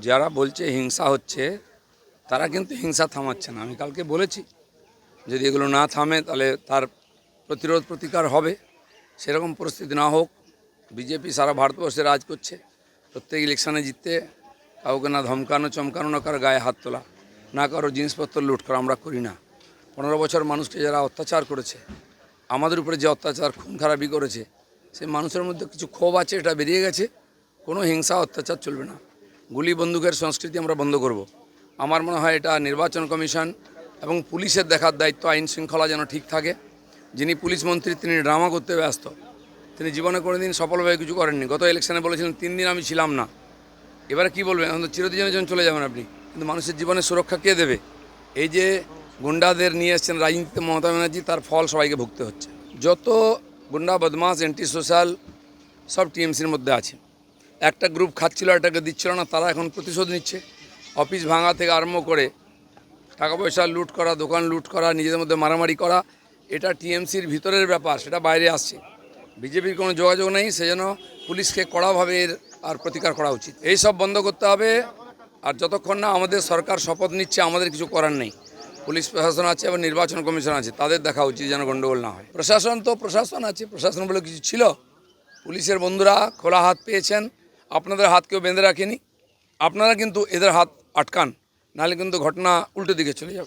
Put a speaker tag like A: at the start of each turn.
A: যারা বলছে হিংসা হচ্ছে তারা কিন্তু হিংসা থামাচ্ছে না। আমি কালকে বলেছি যদি এগুলো না থামে তাহলে তার প্রতিরোধ প্রতিকার হবে। সেরকম পরিস্থিতি না হোক। বিজেপি সারা ভারতবর্ষে রাজ করছে, প্রত্যেক ইলেকশানে জিততে কাউকে না ধমকানো চমকানো, না কারো গায়ে হাত তোলা, না কারো জিনিসপত্র লুট করা আমরা করি না। 15 বছর মানুষকে যারা অত্যাচার করেছে, আমাদের উপরে যে অত্যাচার খুন খারাপি করেছে, সেই মানুষের মধ্যে কিছু ক্ষোভ আছে, এটা বেরিয়ে গেছে। কোনো হিংসা অত্যাচার চলবে না। গুলি বন্দুকের সংস্কৃতি আমরা বন্ধ করব। আমার মনে হয় এটা নির্বাচন কমিশন এবং পুলিশের দেখার দায়িত্ব, আইন শৃঙ্খলা যেন ঠিক থাকে। যিনি পুলিশ মন্ত্রী তিনি ড্রামা করতে ব্যস্ত, তিনি জীবনে কোনো দিন সফলভাবে কিছু করেননি। গত ইলেকশনে বলেছিলেন 3 দিন আমি ছিলাম না। এবারে কি বলবেন? এখন তো চিরদিনের জন্য চলে যাবেন আপনি, কিন্তু মানুষের জীবনের সুরক্ষা কে দেবে? এই যে গুন্ডাদের নিয়ে এসছেন রাজনীতিতে মমতা ব্যানার্জি, তার ফল সবাইকে ভুগতে হচ্ছে। যত গুন্ডা বদমাস অ্যান্টি সোশ্যাল সব টিএমসির মধ্যে আছে। একটা গ্রুপ খাচ্ছিল, একটাকে দিচ্ছিল না, তারা এখন প্রতিশোধ নিচ্ছে। অফিস ভাঙা থেকে আরম্ভ করে টাকা পয়সা লুট করা, দোকান লুট করা, নিজেদের মধ্যে মারামারি করা, এটা টিএমসির ভিতরের ব্যাপার, সেটা বাইরে আসছে। বিজেপির কোনো যোগাযোগ নেই, সেজন্য পুলিশকে কড়াভাবে এর আর প্রতিকার করা উচিত। এই সব বন্ধ করতে হবে। আর যতক্ষণ না আমাদের সরকার শপথ নিচ্ছে, আমাদের কিছু করার নেই। পুলিশ প্রশাসন আছে এবং নির্বাচন কমিশন আছে, তাদের দেখা উচিত যেন গণ্ডগোল না হয়। প্রশাসন তো প্রশাসন আছে, প্রশাসন বলে কিছু ছিল? পুলিশের বন্ধুরা খোলা হাত পেয়েছেন, আপনাদের হাত কেউ বেঁধে রাখেনি। আপনারা কিন্তু এদের হাত আটকান, নাহলে কিন্তু ঘটনা উল্টো দিকে চলে যাবে।